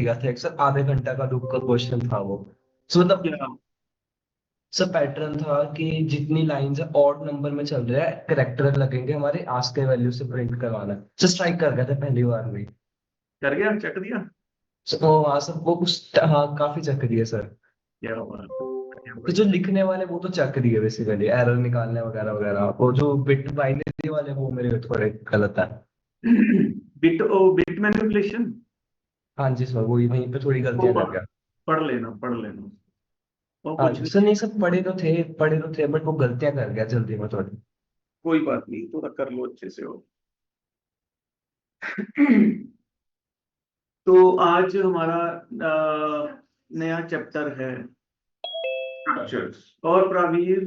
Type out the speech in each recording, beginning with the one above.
दिया था एक सर, आधे घंटा का लूप का क्वेश्चन था वो। तो मतलब क्या? सर पैटर्न था कि जितनी लाइंस है ऑड नंबर में चल रहा है, करेक्टर लगेंगे हमारे आस्क के वैल्यू से प्रिंट करवाना है। सर स्ट्राइक कर गया था पहली बार में। कर गया, चट दिया? वो हाँ सर, वो उस हाँ काफी चक्री है सर। क्या बात है, बढ़िया तो जो बढ़िया। लिखने वाले वो तो चक्री है बेसिकली, एरर निकालने वगैरह वगैरह, वो जो बिट बाइनरी वाले वो मेरे थोड़े गलत है। Bit manipulation. हाँ जी सर, वही वहीं पे थोड़ी वो गलतियां कर गया। पढ़ लेना, पढ़ लेना। वो हाँ कुछ जी नहीं। सर, नहीं सर पढ़े तो थे बट वो गलतियां कर गया जल्दी में थोड़ी। कोई बात नहीं, थोड़ा कर लो अच्छे से हो। तो आज हमारा नया चैप्टर है स्ट्रक्चर्स। और प्रवीर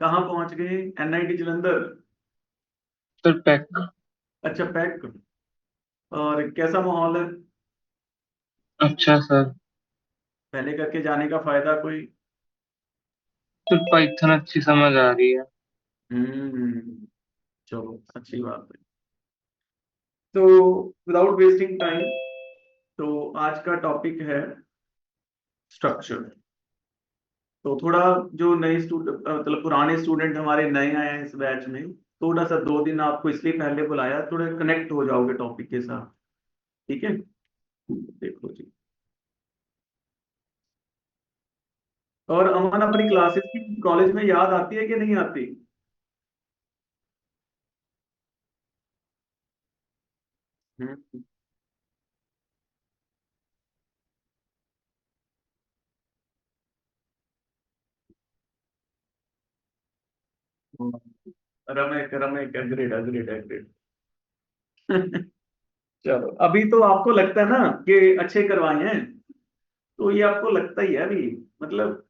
कहाँ पहुंच गए? एनआईटी जलंधर? Sir PEC. अच्छा, पैक। और कैसा माहौल है? अच्छा सर। पहले करके जाने का फायदा कोई? सर पाइथन अच्छी समझ आ रही है। हम्म। चलो, अच्छी बात है। तो विदाउट वेस्टिंग टाइम, तो आज का टॉपिक है स्ट्रक्चर। तो थोड़ा जो नए स्टूडेंट, मतलब पुराने स्टूडेंट हमारे नए आए हैं इस बैच में, थोड़ा सा 2 दिन आपको इसलिए पहले बुलाया, थोड़े कनेक्ट हो जाओगे टॉपिक के साथ। ठीक है, देखो जी। और अमन, अपनी क्लासेस की कॉलेज में याद आती है कि नहीं आती? हम्म। रमेश रमेश, अग्रेड अग्रेड अग्रेड। चलो, अभी तो आपको लगता है ना कि अच्छे करवाए हैं, तो ये आपको लगता ही है अभी। मतलब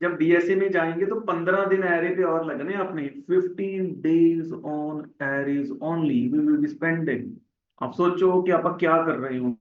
जब बीएसए में जाएंगे तो 15 दिन एरे पे और लगने हैं अपने। 15 days on Aries only we will be spending. आप सोचो कि आप क्या कर रहे हो।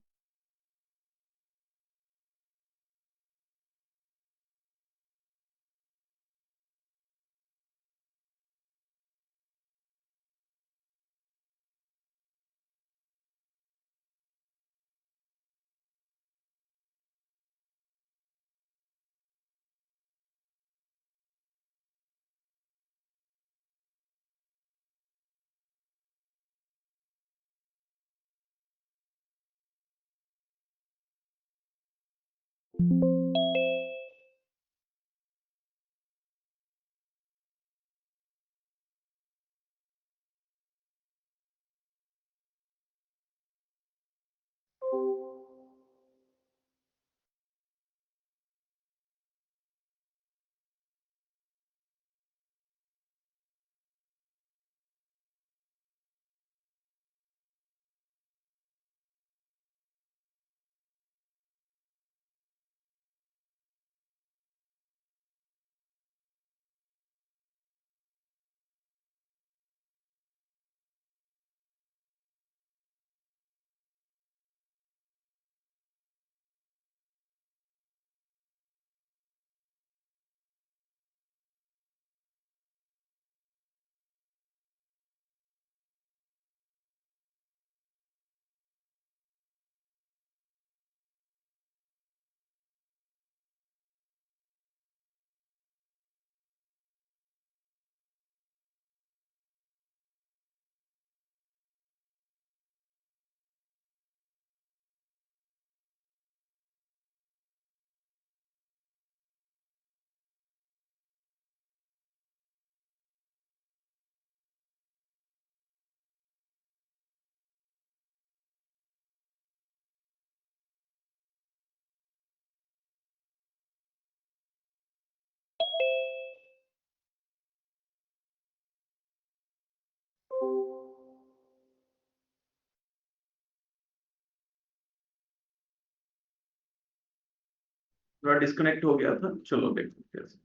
थोड़ा डिस्कनेक्ट हो गया था, चलो देखो कैसे।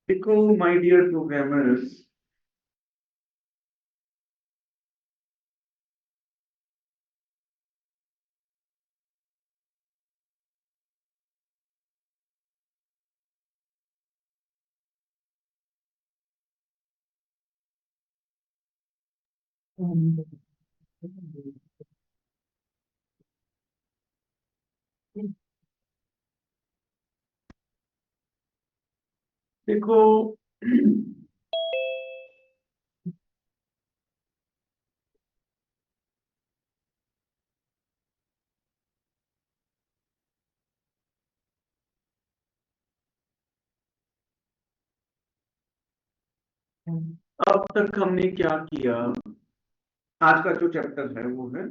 देखो माय डियर प्रोग्रामर्स, देखो अब तक हमने क्या किया, आज का जो चैप्टर है वो है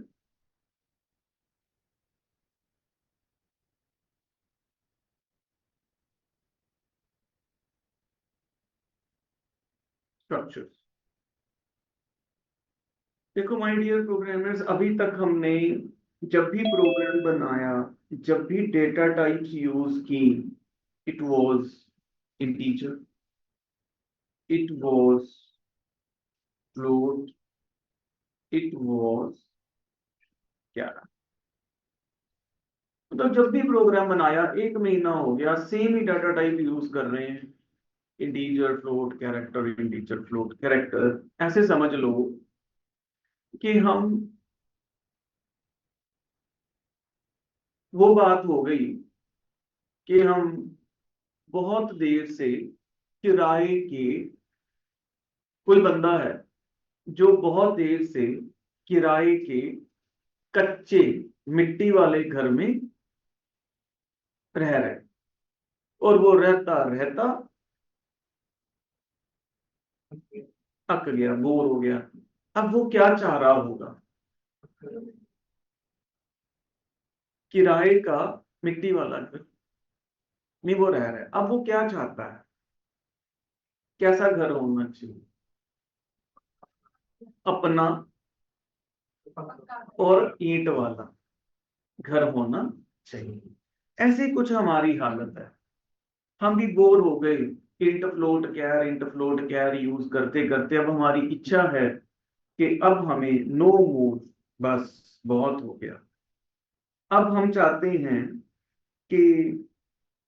स्ट्रक्चर्स। देखो माय डियर प्रोग्रामर्स, अभी तक हमने जब भी प्रोग्राम बनाया, जब भी डेटा टाइप्स यूज की, it was integer, it was float, it was क्या, मतलब जब भी प्रोग्राम बनाया 1 महीना हो गया सेम ही डाटा टाइप यूज कर रहे हैं, integer float character, integer float character. ऐसे समझ लो कि हम, वो बात हो गई कि हम बहुत देर से किराए के, कोई बंदा है जो बहुत देर से किराए के कच्चे मिट्टी वाले घर में रह रहे, और वो रहता रहता थक गया, बोर हो गया। अब वो क्या चाह रहा होगा, किराए का मिट्टी वाला घर में वो रह रहा है, अब वो क्या चाहता है, कैसा घर होना चाहिए, अपना और ईंट वाला घर होना चाहिए। ऐसी कुछ हमारी हालत है, हम भी बोर हो गए, इंट फ्लोट कैर यूज करते करते। अब हमारी इच्छा है कि अब हमें नो मोर, बस बहुत हो गया। अब हम चाहते हैं कि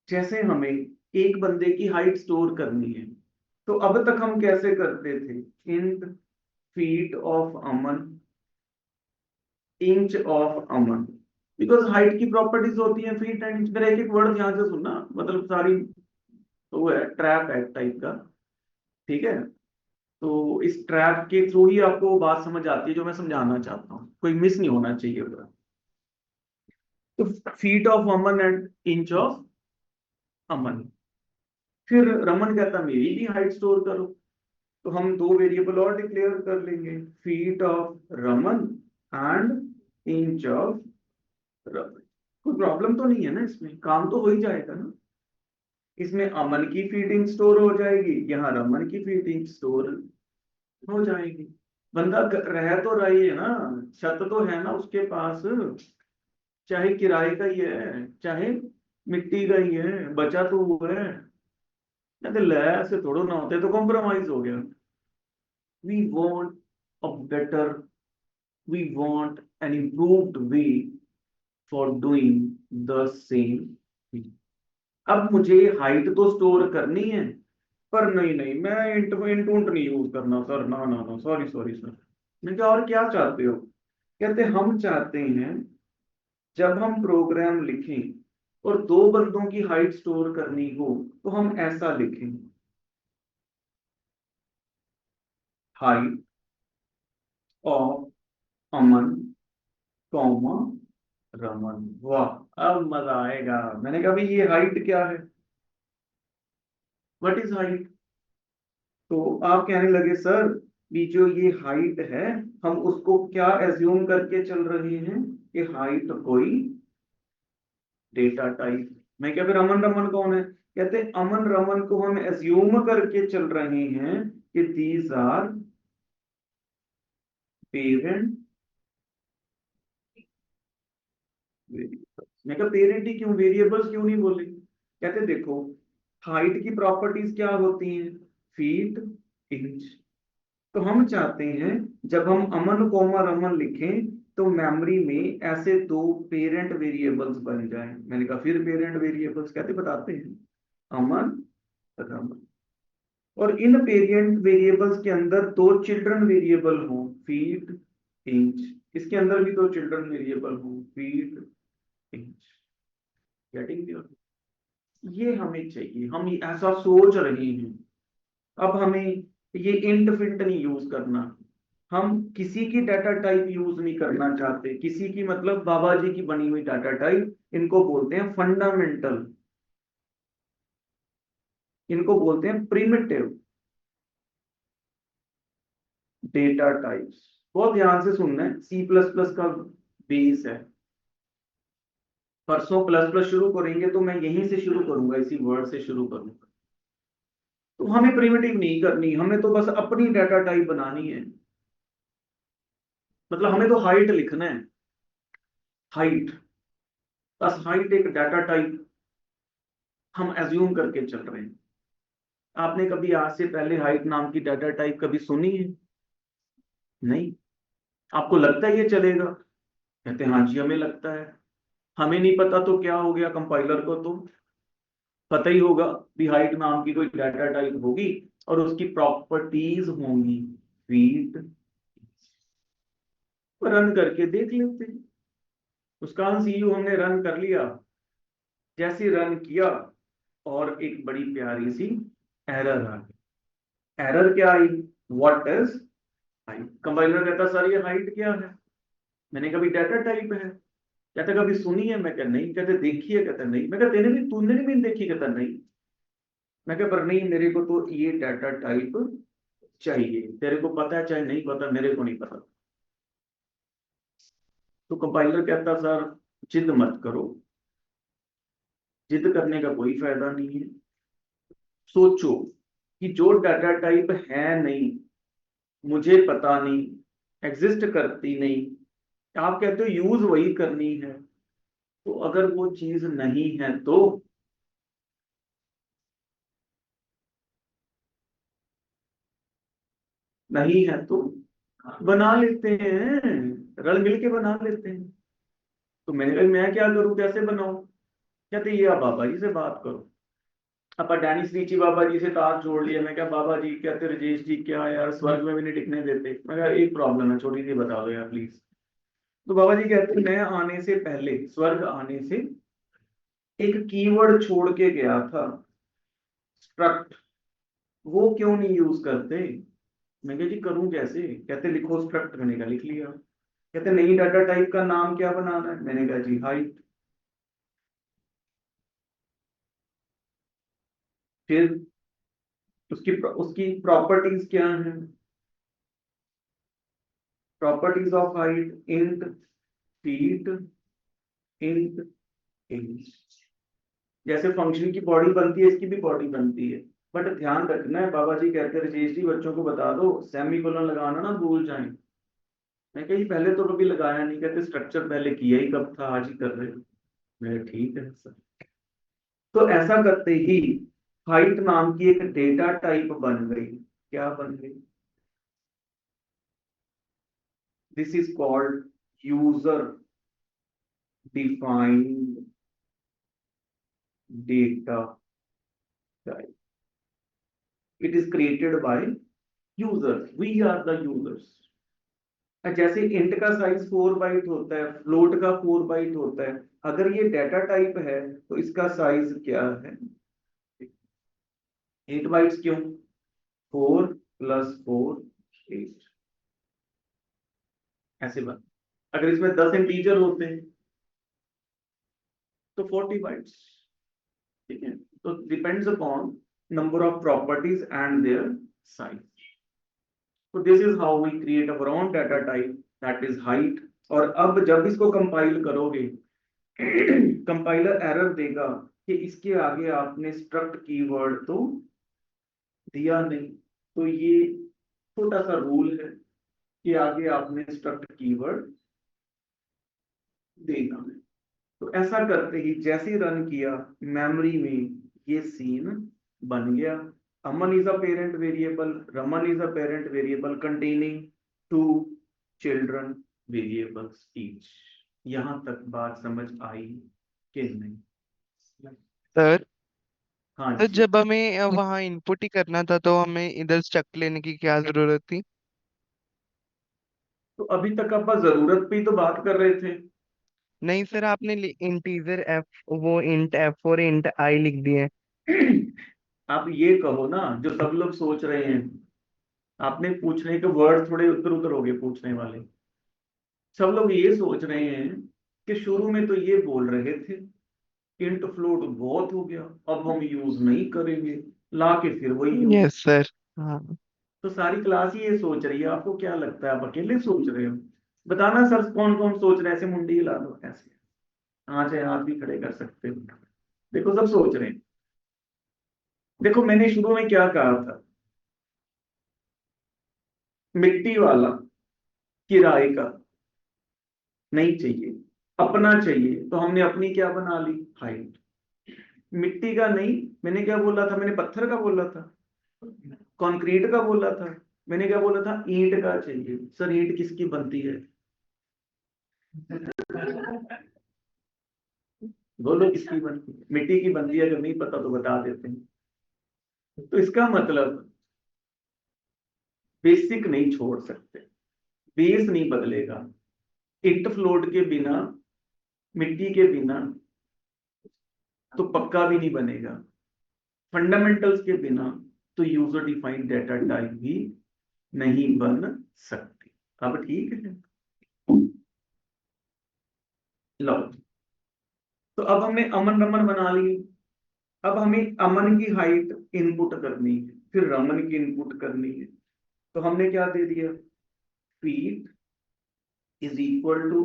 जैसे हमें एक बंदे की हाइट स्टोर करनी है, तो अब तक हम कैसे करते थे, int feet of Aman, inch of Aman, because height की प्रॉपर्टीज होती है फीट एंड इंच। मेरा एक एक वर्ड ध्यान से सुनना, मतलब सारी तो वो है ट्रैप है टाइप का, ठीक है। तो इस ट्रैप के थ्रू ही आपको वो बात समझ आती है जो मैं समझाना चाहता हूँ, कोई मिस नहीं होना चाहिए उधर। तो feet of Aman and inch of Aman. फिर रमन कहता मेरी भी हाइट स्टोर करो, तो हम दो वेरिएबल और डिक्लेयर कर लेंगे, feet of Raman and inch of Raman. कोई प्रॉब्लम तो नहीं है ना, इसमें काम तो हो ही जाएगा ना। इसमें अमन की फीडिंग स्टोर हो जाएगी, यहाँ रमन की फीडिंग स्टोर हो जाएगी। बंदा रह तो रही है ना, छत तो है ना उसके पास, चाहे किराए का ही है चाहे मिट्टी का ही है, बचा तो वो है। कहते ले ऐसे थोड़ा ना होते, तो कॉम्प्रोमाइज हो गया। We want a better, we want an improved way for doing the same thing. अब मुझे हाइट तो स्टोर करनी है, पर नहीं नहीं, मैं इंट इंट उंट नहीं यूज करना सर, ना ना ना, सॉरी सॉरी सर। मैं क्या, और क्या चाहते हो, कहते हम चाहते हैं जब हम प्रोग्राम लिखें और दो बंदों की हाइट स्टोर करनी हो, तो हम ऐसा लिखें, height of Aman comma Raman. वाह, अब मजा आएगा। मैंने कहा भाई ये हाइट क्या है, व्हाट इज हाइट। तो आप कहने लगे सर भी जो ये हाइट है, हम उसको क्या एज्यूम करके चल रहे हैं कि हाइट कोई डेटा टाइप। मैं क्या, फिर अमन रमन कौन है, कहते अमन रमन को हम एज्यूम करके चल रहे हैं कि दीज आर पेरेंट वेरिएबल्स। मैं क्या पेरेंट ही क्यों, वेरिएबल्स क्यों नहीं बोले। कहते देखो हाइट की प्रॉपर्टीज क्या होती हैं, फीट इंच। तो हम चाहते हैं जब हम अमन कोमा रमन लिखें तो मेमोरी में ऐसे दो पेरेंट वेरिएबल्स बन जाएं। मैंने कहा फिर पेरेंट वेरिएबल्स कहते बताते हैं, अमन रमन, और इन पेरेंट वेरिएबल्स के अंदर दो चिल्ड्रन वेरिएबल हों, फीट इंच। इसके अंदर भी दो चिल्ड्रन वेरिएबल हों, फीट इंच। गेटिंग ये हमें चाहिए, हम ऐसा सोच रहे हैं। अब हमें ये इंट फिंट नहीं यूज करना, हम किसी की डाटा टाइप यूज नहीं करना चाहते, किसी की मतलब बाबा जी की बनी हुई डाटा टाइप, इनको बोलते हैं फंडामेंटल, इनको बोलते हैं प्रिमिटिव डेटा टाइप्स। बहुत ध्यान से सुनना है, सी प्लस प्लस का बेस है। परसों प्लस प्लस शुरू करेंगे तो मैं यहीं से शुरू करूंगा, इसी वर्ड से शुरू करूंगा। तो हमें प्रिमिटिव नहीं करनी, हमें तो बस अपनी डाटा टाइप बनानी है। मतलब हमें तो हाइट लिखना है, हाइट, बस हाइट एक डाटा टाइप हम एज्यूम करके चल रहे हैं। आपने कभी आज से पहले हाइट नाम की डाटा टाइप कभी सुनी है? नहीं। आपको लगता है ये चलेगा? कहते हैं हाँ जी हमें लगता है। हमें नहीं पता तो क्या हो गया, कंपाइलर को तो पता ही होगा भी हाइट नाम की कोई डाटा टाइप होगी और उसकी प्रॉपर्टीज होंगी फीट। रन करके देख लेते हैं। उसका सीयू हमने रन कर लिया, जैसे रन किया और एक बड़ी प्यारी सी एरर आ गई। एरर क्या आई? What is height? कंपाइलर कहता सर ये हाइट क्या है? मैंने कभी डाटा टाइप है। कहते कभी सुनी है? मैं कहता नहीं। कहते देखी है? कहता नहीं। मैं कहता तेने भी, तूने भी देखी? कहता नहीं। मैं कह पर नहीं, मेरे को तो ये डाटा टाइप चाहिए, तेरे को पता है चाहे नहीं पता, मेरे को नहीं पता। तो कंपाइलर कहता सर जिद मत करो, जिद करने का कोई फायदा नहीं है। सोचो कि जो डाटा टाइप है नहीं, मुझे पता नहीं, एग्जिस्ट करती नहीं, आप कहते हो यूज वही करनी है, तो अगर वो चीज नहीं है तो नहीं है तो बना लेते हैं, रल मिल के बना लेते हैं। तो मैंने कहा मैं क्या करूं, कैसे बनाऊं? कहते ये आप बाबा जी से बात करो। अब डैनिस रीची बाबा जी से तार जोड़ लिया। मैं क्या बाबा जी, कहते राजेश जी क्या यार स्वर्ग में भी नहीं टिकने देते। मैं कहा एक प्रॉब्लम है, छोटी सी बता दो यार प्लीज। तो बाबा जी कहते मैं आने से पहले, स्वर्ग आने से एक कीवर्ड छोड़ के गया था, स्ट्रक्ट। वो क्यों नहीं यूज करते? मैं कहा जी करूं कैसे? कहते लिखो स्ट्रक्ट। मैंने कहा लिख लिया। कहते नई डाटा टाइप का नाम क्या बनाना है? मैंने कहा जी हाइट। फिर उसकी उसकी प्रॉपर्टीज क्या है? Properties of height int feet int inch. जैसे फंक्शन की बॉडी बनती है, इसकी भी बॉडी बनती है। बट ध्यान रखना है, बाबा जी कहते हैं राजेश जी बच्चों को बता दो सेमी कोलन लगाना ना भूल जाएं। मैं कही पहले तो कभी लगाया नहीं। कहते स्ट्रक्चर पहले किया ही कब था, आज ही कर रहे हो। मैं ठीक है सर। तो ऐसा करते ही हाइट नाम की एक डेटा टाइप बन गई। क्या बन गई? This is called user defined data type. It is created by users, we are the users. जैसे इंट का साइज 4 बाइट होता है, फ्लोट का 4 बाइट होता है, अगर ये डाटा टाइप है तो इसका साइज क्या है? 8 बाइट्स। क्यों? 4 + 4 8। ऐसे बात। अगर इसमें 10 इंटीजर होते हैं तो 40 बाइट्स। ठीक है। तो depends upon number of properties and their size. तो this is how we create our own data type, that is height. और अब जब इसको कंपाइल करोगे कंपाइलर एरर देगा कि इसके आगे आपने स्ट्रक्ट कीवर्ड तो दिया नहीं। तो ये छोटा सा रूल है कि आगे आपने स्ट्रक्ट कीवर्ड देना है। तो ऐसा करते ही जैसे रन किया, मेमोरी में ये सीन बन गया। Aman is a parent variable, Raman is a parent variable containing two children variables each. यहां तक बात समझ आई कि नहीं? सर, हाँ तो जी। जब हमें वहाँ इनपुट ही करना था तो हमें इधर स्ट्रक्ट लेने की क्या जरूरत थी? तो अभी तक आप जरूरत पे ही तो बात कर रहे थे। नहीं सर, आपने इंटीजर एफ, वो इंट एफ और इंट आई लिख दिए। आप ये कहो ना जो सब लोग सोच रहे हैं, आपने पूछने के वर्ड थोड़े उधर उधर हो गए पूछने वाले। सब लोग ये सोच रहे हैं कि शुरू में तो ये बोल रहे थे इंट फ्लोट बहुत हो गया, अब हम यूज नहीं करेंगे, ला के फिर वही यूज। Yes sir. हाँ। तो सारी क्लास ही ये सोच रही है, आपको क्या लगता है आप अकेले सोच रहे हो? बताना सर कौन कौन सोच रहे हैं, ऐसे मुंडी हिला दो ऐसे, हाँ से हाथ भी खड़े कर सकते हो। देखो सब सोच रहे हैं। देखो मैंने शुरू में क्या कहा था, मिट्टी वाला किराए का नहीं चाहिए, अपना चाहिए, तो हमने अपनी क्या बना ली, हाइट। मिट्टी का नहीं, मैंने क्या बोला था, मैंने पत्थर का बोला था, कंक्रीट का बोला था, मैंने क्या बोला था, ईंट का चाहिए। सर ईंट किसकी बनती है, बोलो किसकी बनती है? मिट्टी की बनती है, अगर नहीं पता तो बता देते हैं। तो इसका मतलब बेसिक नहीं छोड़ सकते, बेस नहीं बदलेगा। इट फ्लोट के बिना, मिट्टी के बिना तो पक्का भी नहीं बनेगा, फंडामेंटल्स के बिना तो यूजर डिफाइंड डाटा टाइप भी नहीं बन सकती। अब ठीक है, लो। तो अब हमने अमन रमन बना ली, अब हमें अमन की हाइट इनपुट करनी है, फिर रमन की इनपुट करनी है। तो हमने क्या दे दिया, feet is equal to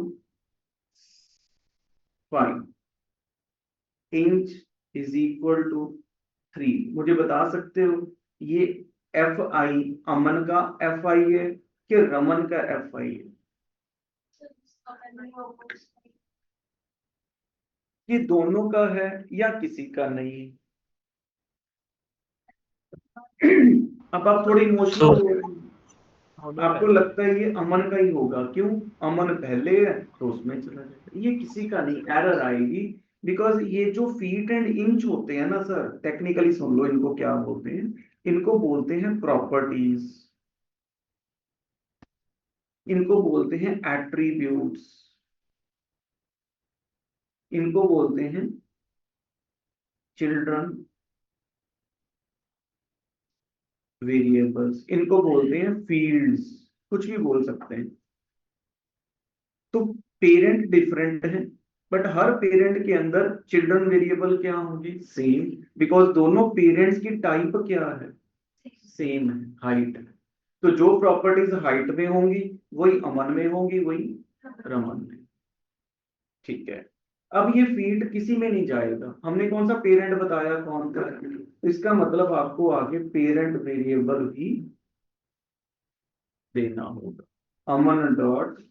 5, inch is equal to 3। मुझे बता सकते हो ये एफ आई अमन का एफ आई है कि रमन का एफ आई है? ये दोनों का है या किसी का नहीं? अब आप थोड़े इमोशनल तो हो रहे हैं, आपको लगता है ये अमन का ही होगा, क्यों? अमन पहले है तो उसमें चला जाएगा। ये किसी का नहीं, एरर आएगी। बिकॉज ये जो फीट एंड इंच होते हैं ना सर, टेक्निकली सुन लो इनको क्या बोलते हैं, इनको बोलते हैं प्रॉपर्टीज, इनको बोलते हैं एट्रीब्यूट्स, इनको बोलते हैं चिल्ड्रन वेरिएबल्स, इनको बोलते हैं फील्ड्स, कुछ भी बोल सकते हैं। तो पेरेंट डिफरेंट है, बट हर पेरेंट के अंदर चिल्ड्रन वेरिएबल क्या होंगे, सेम, बिकॉज दोनों पेरेंट्स की टाइप क्या है, सेम है, हाइट है। तो जो प्रॉपर्टीज हाइट में होंगी वही अमन में होंगी, वही रमन में। ठीक है, अब ये फील्ड किसी में नहीं जाएगा, हमने कौन सा पेरेंट बताया, कौन सा, तो इसका मतलब आपको आगे पेरेंट वेरिएबल भी देना होगा, अमन डॉट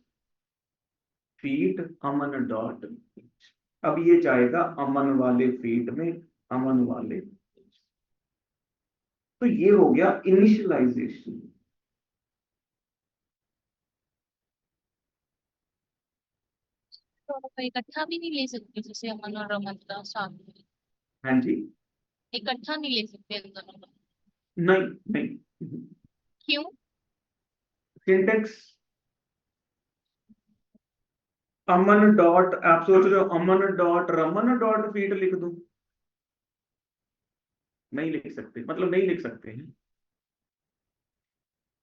फीट, अमन डॉट। अब ये जाएगा अमन वाले फीट में, अमन वाले। तो ये हो गया इनिशियलाइजेशन। तो इकट्ठा भी नहीं ले सकते, जैसे अमन और रमन का साथ में हाँ जी, इकट्ठा नहीं ले सकते दोनों का। नहीं नहीं, क्यों? सिंटेक्स, अमन डॉट, आप सोच रहे हो अमन डॉट रमन डॉट फीट लिख दूं, नहीं लिख सकते, मतलब नहीं लिख सकते हैं।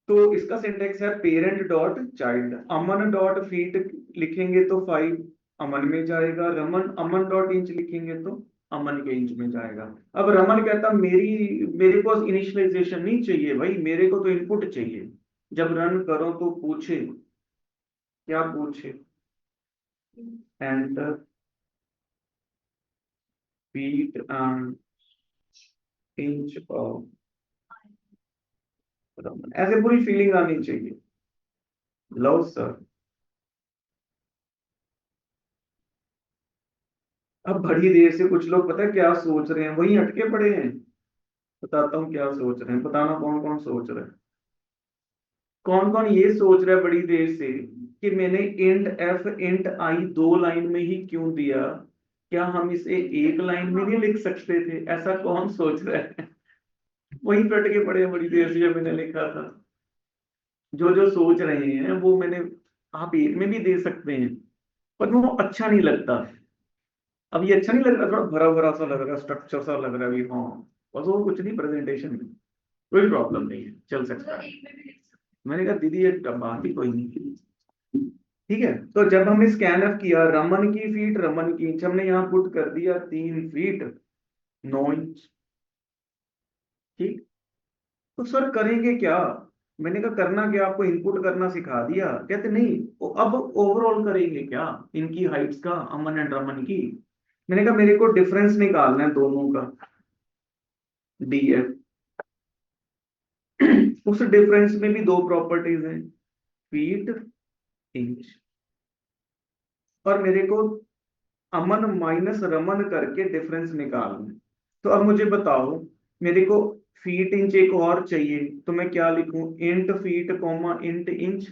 तो इसका सिंटेक्स है पेरेंट डॉट चाइल्ड, अमन डॉट फीट लिखेंगे तो 5 अमन में जाएगा, रमन अमन डॉट इंच लिखेंगे तो अमन के इंच में जाएगा। अब रमन कहता मेरे को इनिशियलाइजेशन नहीं चाहिए भाई, मेरे को तो इनपुट चाहिए। जब रन करो तो पूछे, क्या पूछे, enter feet and inch of Raman, ऐसे पूरी फीलिंग आनी चाहिए। लो सर, अब बड़ी देर से कुछ लोग पता है क्या सोच रहे हैं, वही अटके पड़े हैं। बताता हूँ क्या सोच रहे हैं, बताना कौन कौन सोच रहे हैं। कौन कौन ये सोच रहा है बड़ी देर से कि मैंने इंट एफ इंट आई दो लाइन में ही क्यों दिया, क्या हम इसे एक लाइन में नहीं लिख सकते थे? ऐसा कौन सोच रहा है? वही पे अटके पड़े हैं बड़ी देर से, जब मैंने लिखा था। जो जो सोच रहे हैं वो मैंने, आप एक में भी दे सकते हैं, पर वो अच्छा नहीं लगता। अब ये अच्छा नहीं लग रहा, थोड़ा भरा भरा सा लग रहा है, स्ट्रक्चर सा लग रहा है अभी, हाँ बस वो कुछ नहीं, प्रेजेंटेशन में कोई प्रॉब्लम नहीं है, चल सकता है। मैंने कहा दीदी ये बात ही कोई नहीं। ठीक है, तो जब हमने स्कैन ऑफ किया, रमन की फीट रमन की इंच, हमने यहाँ पुट कर दिया 3 फीट 9 इंच। ठीक, तो सर करेंगे क्या? मैंने कहा करना क्या, आपको इनपुट करना सिखा दिया। कहते नहीं, अब ओवरऑल करेंगे क्या इनकी हाइट्स का, अमन एंड रमन की। मैंने कहा मेरे को डिफरेंस निकालना है दोनों का, डीएफ। उस डिफरेंस में भी दो प्रॉपर्टीज हैं, फीट इंच। और मेरे को अमन माइनस रमन करके डिफरेंस निकालना है। तो अब मुझे बताओ, मेरे को फीट इंच एक और चाहिए, तो मैं क्या लिखूं, int feet comma int inch,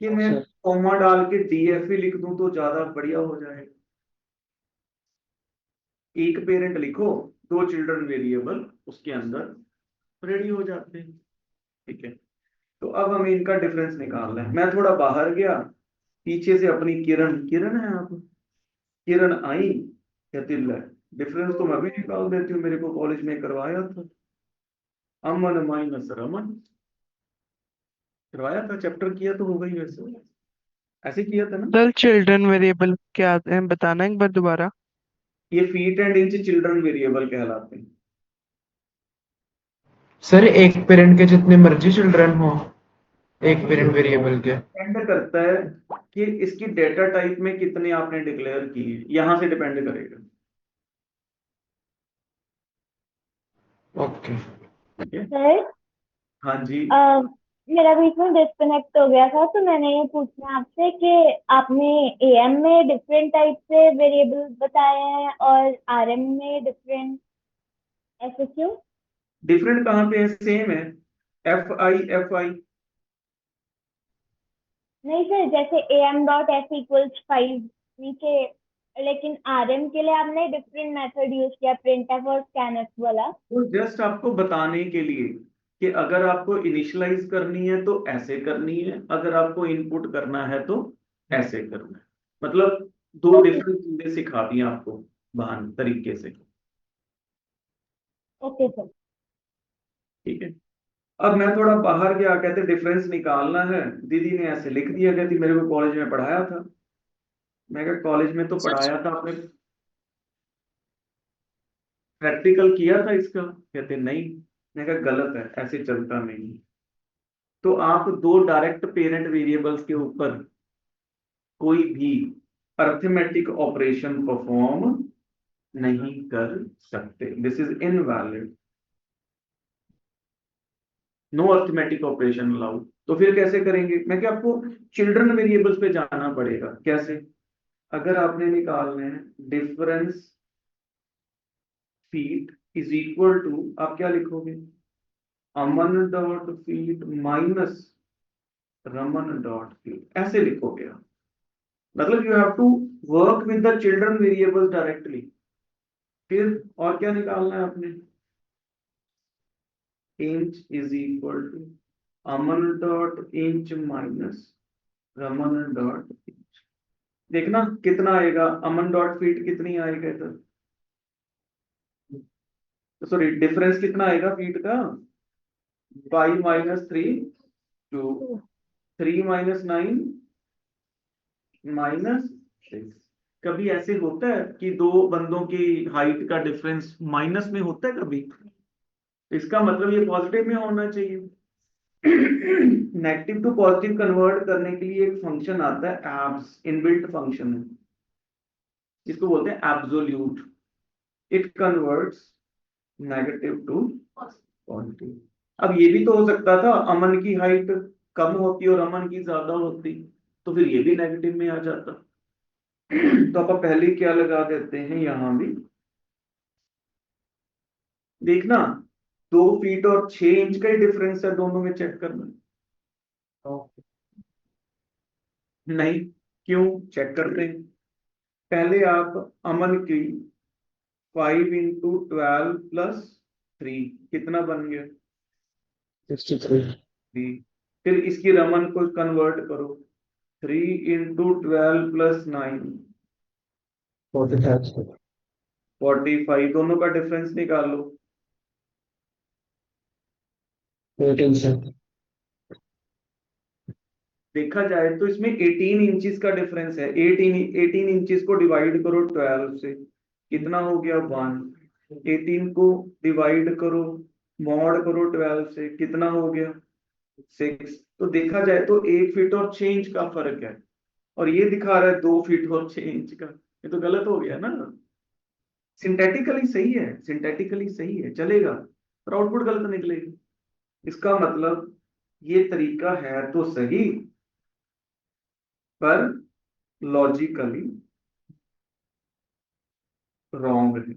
कि मैं सर कॉमा डाल के डीएफ ही लिख दूं तो ज्यादा बढ़िया हो जाएगा। एक पेरेंट लिखो, दो चिल्ड्रन वेरिएबल उसके अंदर रेडी हो जाते हैं। ठीक है, तो अब हमें इनका डिफरेंस निकालना है। मैं थोड़ा बाहर गया, पीछे से अपनी किरण, किरण है आप, किरण आई, कहती ले डिफरेंस तो मैं भी निकाल देती हूँ, मेरे को कॉलेज में करवाया था, अमन माइनस रमन करवाया था, चैप्टर किया तो हो गई, वैसे ऐसे किया था ना। सर चिल्ड्रन वेरिएबल क्या है बताना एक बार दोबारा। ये feet and inch children variable कहलाते हैं। सर एक पेरेंट के जितने मर्जी चिल्ड्रन हो, एक पेरेंट वेरिएबल के। डिपेंड करता है कि इसकी डेटा टाइप में कितने आपने डिक्लेयर किए, यहां से डिपेंड करेगा। ओके। ठीक है, सर हाँ जी। मेरा बीच में डिस्कनेक्ट हो गया था, तो मैंने ये पूछना है आपसे कि आपने एएम में डिफरेंट टाइप से वेरिएबल बताए हैं और आरएम में डिफरेंट, ऐसे क्यों? डिफरेंट कहाँ पे है, सेम है, एफ आई। नहीं सर, जैसे एएम डॉट एफ इक्वल्स 5 नीचे, लेकिन आरएम के लिए आपने डिफरेंट मेथड यूज किया, प्रिंटफ और स्कैनफ वाला। तो जस्ट आपको बताने के लिए कि अगर आपको इनिशियलाइज करनी है तो ऐसे करनी है, अगर आपको इनपुट करना है तो ऐसे करना है। मतलब दो ओके डिफरेंट चीजें सिखा दी आपको बहान तरीके से। Okay sir. ठीक है, अब मैं थोड़ा बाहर गया, कहते डिफरेंस निकालना है, दीदी ने ऐसे लिख दिया, कहती मेरे को कॉलेज में पढ़ाया था। मैं कहा कॉलेज में तो सर पढ़ाया था, आपने प्रैक्टिकल किया था इसका? कहते नहीं। मैं कहा गलत है, ऐसे चलता नहीं। तो आप दो डायरेक्ट पेरेंट वेरिएबल्स के ऊपर कोई भी अर्थमेटिक ऑपरेशन परफॉर्म नहीं कर सकते, this is invalid, no arithmetic operation allowed. तो फिर कैसे करेंगे, मैं क्या आपको चिल्ड्रन वेरिएबल्स पे जाना पड़ेगा। कैसे, अगर आपने निकालना है difference feet is equal to, आप क्या लिखोगे, Aman dot feet minus Raman dot feet, ऐसे लिखोगे आप। मतलब you have to work with the children variables directly. फिर और क्या निकालना है आपने, inch is equal to Aman dot inch minus Raman dot inch. देखना कितना आएगा, अमन डॉट फीट कितनी आएगा इधर, सॉरी डिफरेंस कितना आएगा फीट का, 5 - 3 2, 3 - 9 -6। कभी ऐसे होता है कि दो बंदों की हाइट का डिफरेंस माइनस में होता है कभी? इसका मतलब ये पॉजिटिव में होना चाहिए। नेगेटिव टू पॉजिटिव कन्वर्ट करने के लिए एक फंक्शन आता है एब्स, इनबिल्ट फंक्शन है, जिसको बोलते हैं absolute. It converts negative to positive. अब ये भी तो हो सकता था अमन की हाइट कम होती और अमन की ज्यादा होती, तो फिर ये भी नेगेटिव में आ जाता। तो आप पहले क्या लगा देते हैं, यहां भी देखना 2 फीट और 6 इंच का ही डिफरेंस है दोनों में, चेक करना। नहीं, क्यों, चेक करते हैं। पहले आप अमन की 5 × 12 + 3 कितना बन गया, 63 3। फिर इसकी रमन को कन्वर्ट करो, 3 × 12 + 9 45 45, दोनों का डिफरेंस निकालो। 18 से देखा जाए तो इसमें 18 इंचेस का डिफरेंस है। 18 इंचेस को डिवाइड करो 12 से, कितना हो गया 1। 18 को डिवाइड करो, मॉड करो 12 से, कितना हो गया 6। तो देखा जाए तो 1 फीट और 6 इंच का फर्क है, और ये दिखा रहा है 2 फीट और 6 इंच का। ये तो गलत हो गया ना। सिंथेटिकली सही है, सिंथेटिकली सही है, चलेगा, पर आउटपुट गलत निकलेगी। इसका मतलब ये तरीका है तो सही, पर लॉजिकली रॉन्ग है।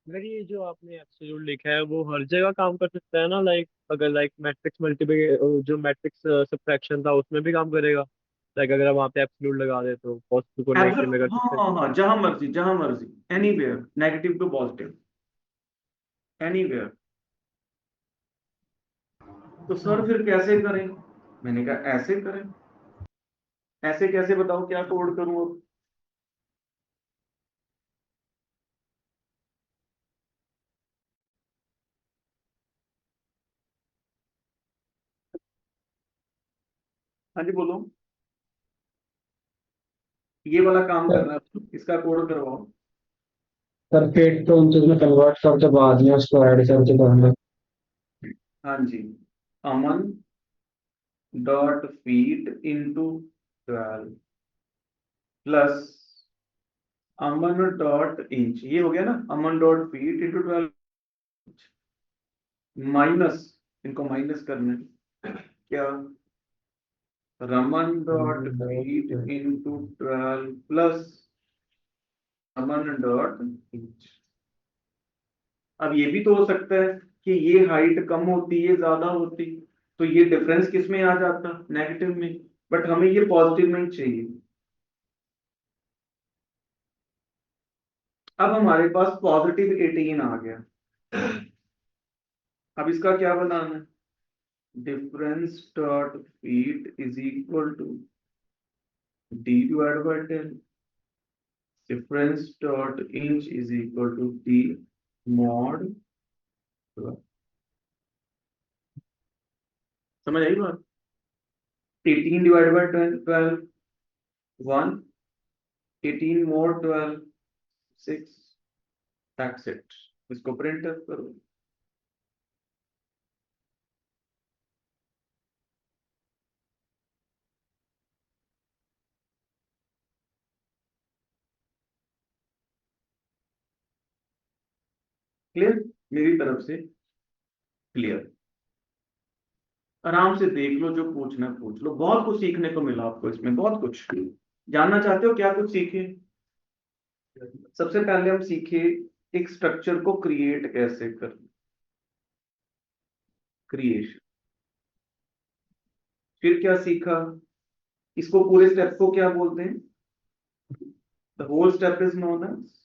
अगर ये जो आपने एब्सोल्यूट लिखा है वो हर जगह काम कर सकता है ना, लाइक अगर लाइक मैट्रिक्स मल्टीप्लिकेशन जो मैट्रिक्स सब्ट्रैक्शन था उसमें भी काम करेगा, लाइक अगर हम वहाँ पे एब्सोल्यूट लगा दे तो पॉजिटिव को नेगेटिव में कर हाँ सकते हैं। हाँ हाँ, जहां मर्जी, anywhere, negative to positive, anywhere. तो सर फिर कैसे करें? मैंने कहा ऐसे करें। ऐसे कैसे बताओ, क्या कोड करूं अब? हाँ जी बोलो। ये वाला काम करना है, इसका कोड करवाओ। परफेक्ट तो इंचेस में कन्वर्ट करके बाद में उसको ऐड करके करना। हाँ जी, Aman dot feet into 12 plus Aman dot inch, ये हो गया ना, Aman dot feet into 12 minus, इनको माइनस करना है क्या, Raman dot feet into 12 plus Aman dot inch. अब ये भी तो हो सकता है कि ये हाइट कम होती, ये ज्यादा होती, तो ये डिफरेंस किस में आ जाता, नेगेटिव में, बट हमें ये पॉजिटिव में ही चाहिए। अब हमारे पास पॉजिटिव 18 आ गया। अब इसका क्या बनाना है, difference dot feet is equal to D divide by 10, difference dot inch is equal to D mod. समझ आई बात? 18 divide by 12 1, 18 more 12 6, that's it. इसको प्रिंट करो। क्लियर? मेरी तरफ से क्लियर। आराम से देख लो, जो पूछना है पूछ लो। बहुत कुछ सीखने को मिला आपको इसमें, बहुत कुछ। जानना चाहते हो क्या कुछ सीखे? सबसे पहले हम सीखे एक स्ट्रक्चर को क्रिएट कैसे करना, क्रिएशन। फिर क्या सीखा, इसको पूरे स्टेप को क्या बोलते हैं, the whole step is known as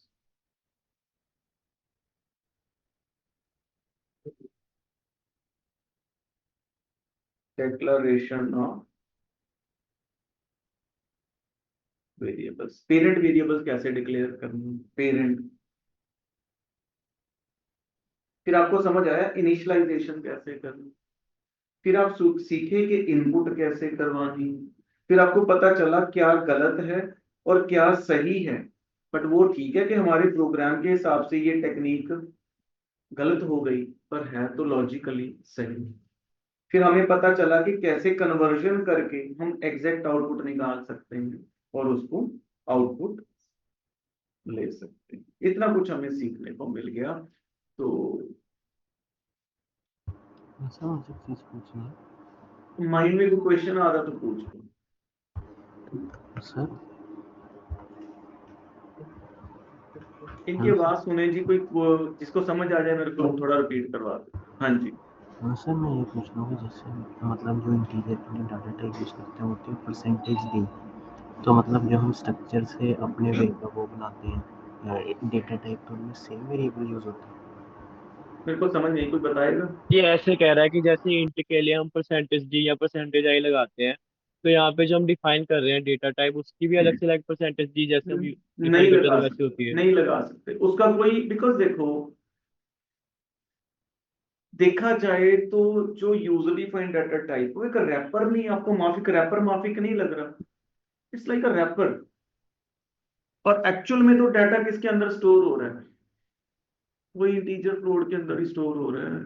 declaration of variables. Parent variables कैसे डिक्लेयर करना, पेरेंट। फिर आपको समझ आया इनिशियलाइजेशन कैसे करना। फिर आप सीखे कि इनपुट कैसे करवानी। फिर आपको पता चला क्या गलत है और क्या सही है, बट वो ठीक है कि हमारे प्रोग्राम के हिसाब से ये टेक्निक गलत हो गई, पर है तो लॉजिकली सही। फिर हमें पता चला कि कैसे कन्वर्जन करके हम एग्जैक्ट आउटपुट निकाल सकते हैं और उसको आउटपुट ले सकते हैं। इतना कुछ हमें सीखने को मिल गया। तो ऐसा मुझे चीज पूछनी है माइंड में कोई क्वेश्चन आ रहा तो पूछ लो सर। इनकी आवाज सुने जी, कोई जिसको समझ आ जाए मेरे को थोड़ा रिपीट करवा दे। हाँ जी। हाँ सर, मैं ये पूछ रहा हूँ कि जैसे मतलब जो इंटीजर के लिए डाटा टाइप यूज करते हैं होती है परसेंटेज डी, तो मतलब जो हम स्ट्रक्चर से अपने वे का वो बनाते हैं डेटा टाइप, तो उनमें सेम वेरिएबल यूज होता है। मेरे को समझ नहीं, कोई बताएगा? ये ऐसे कह रहा है कि जैसे इंट के लिए हम परसेंटेज डी या परसेंटेज आई लगाते हैं, तो यहाँ पे जो हम डिफाइन कर रहे हैं डेटा टाइप, उसकी भी अलग से लाइक परसेंटेज डी जैसे हम नहीं डिफाइन करते हैं लगा तो वैसे सकते, होती है। नहीं लगा सकते उसका कोई, बिकॉज देखो देखा जाए तो जो यूजली फाइंड डाटा टाइप वो एक रैपर नहीं, आपको माफिक रैपर माफिक नहीं लग रहा, इट्स लाइक अ रैपर। और एक्चुअल में तो डाटा किसके अंदर स्टोर हो रहा है, वही इंटीजर फ्लोट के अंदर ही स्टोर हो रहा है,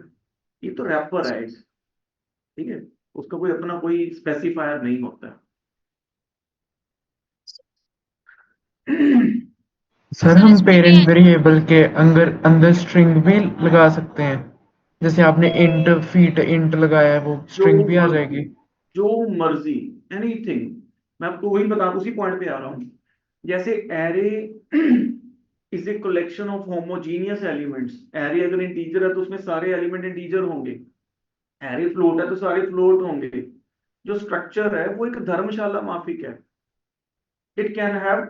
ये तो रैपर है, ठीक है, उसका कोई अपना कोई स्पेसिफायर नहीं होता है। सर सर हम इसमें भी पेरेंट वेरिएबल के अंदर अंदर स्ट्रिंग भी लगा सकते हैं, जैसे आपने इंट फीट इंट लगाया है वो जो स्ट्रिंग भी आ मर्जी, जाएगी। जो मर्जी, एनीथिंग, मैं आपको वही बता, उसी पॉइंट पे आ रहा हूँ। जैसे array is a collection of homogeneous elements, array अगर इंटीजर है तो उसमें सारे एलिमेंट इंटीजर होंगे, एरे फ्लोट है तो सारे फ्लोट होंगे। जो स्ट्रक्चर है वो एक धर्मशाला माफिक है, it can have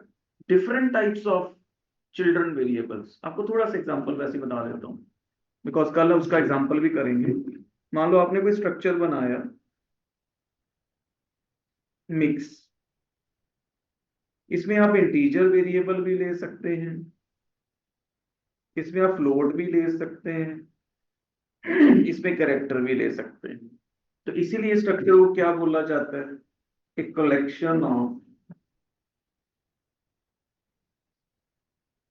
different types of children variables. आपको थोड़ा सा एग्जांपल वैसे बता देता हूँ, बिकॉज कल उसका एग्जांपल भी करेंगे। मान लो आपने कोई स्ट्रक्चर बनाया मिक्स, इसमें आप इंटीजर वेरिएबल भी ले सकते हैं, इसमें आप फ्लोट भी ले सकते हैं, इसमें कैरेक्टर भी ले सकते हैं। तो इसीलिए स्ट्रक्चर को क्या बोला जाता है, एक कलेक्शन ऑफ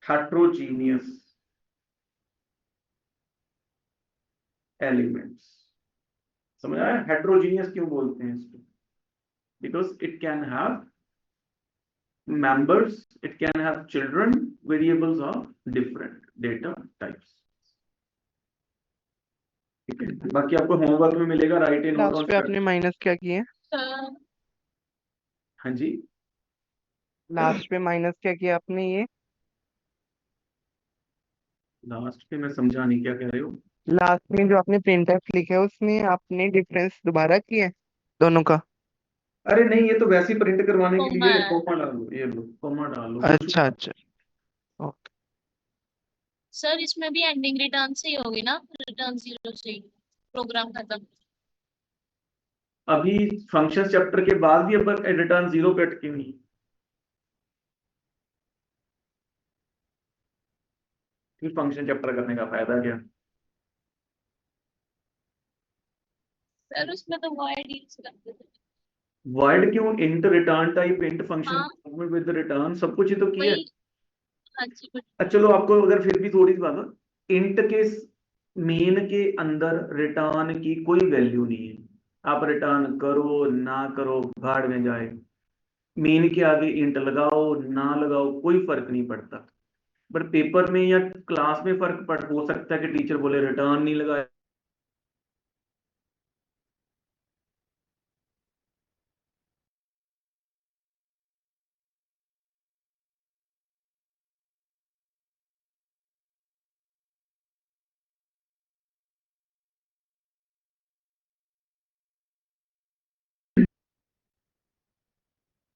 हेट्रोजीनियस एलिमेंट्स। समझ आया हेट्रोजीनियस क्यों बोलते हैं इसको, because it can have members, it can have children, variables of different data types। ठीक है, बाकी आपको होमवर्क में मिलेगा right A note last on पे आपने स्ट्रक्चर। माइनस क्या किए? सर हाँ जी, लास्ट पे माइनस क्या किया आपने ये? लास्ट पे मैं समझा नहीं, क्या कह रहे हो? लास्ट में जो आपने प्रिंटफ लिखा है उसमें आपने डिफरेंस दोबारा किया है दोनों का? अरे नहीं, ये तो वैसे ही प्रिंट करवाने के कोमा लिए है। कॉमा डालो, ये लो कॉमा डालो कुछ। अच्छा अच्छा, ओके। सर इसमें भी एंडिंग रिटर्न से ही होगी ना, रिटर्न जीरो से ही प्रोग्राम खत्म। अभी फंक्शन चैप्टर के बाद भी अब रिटर्न जीरो पे अटकी हुई, फिर फंक्शन चैप्टर करने का फायदा क्या? सर उसमें तो वॉइड यूज करते थे। वर्ड क्यों, इंट रिटर्न टाइप, इंट हाँ फंक्शन विद रिटर्न, सब कुछ ही तो किया है। वही। हाँ जी but अच्छा चलो, आपको अगर फिर भी थोड़ी सी बात, इंट के मेन के अंदर रिटर्न की कोई वैल्यू नहीं है, आप रिटर्न करो ना करो भाड़ में जाए, मेन के आगे इंट लगाओ ना लगाओ कोई फर्क नहीं पड़ता। बट पेपर में या क्लास में फर्क पड़ हो सकता है कि टीचर बोले रिटर्न नहीं लगाया।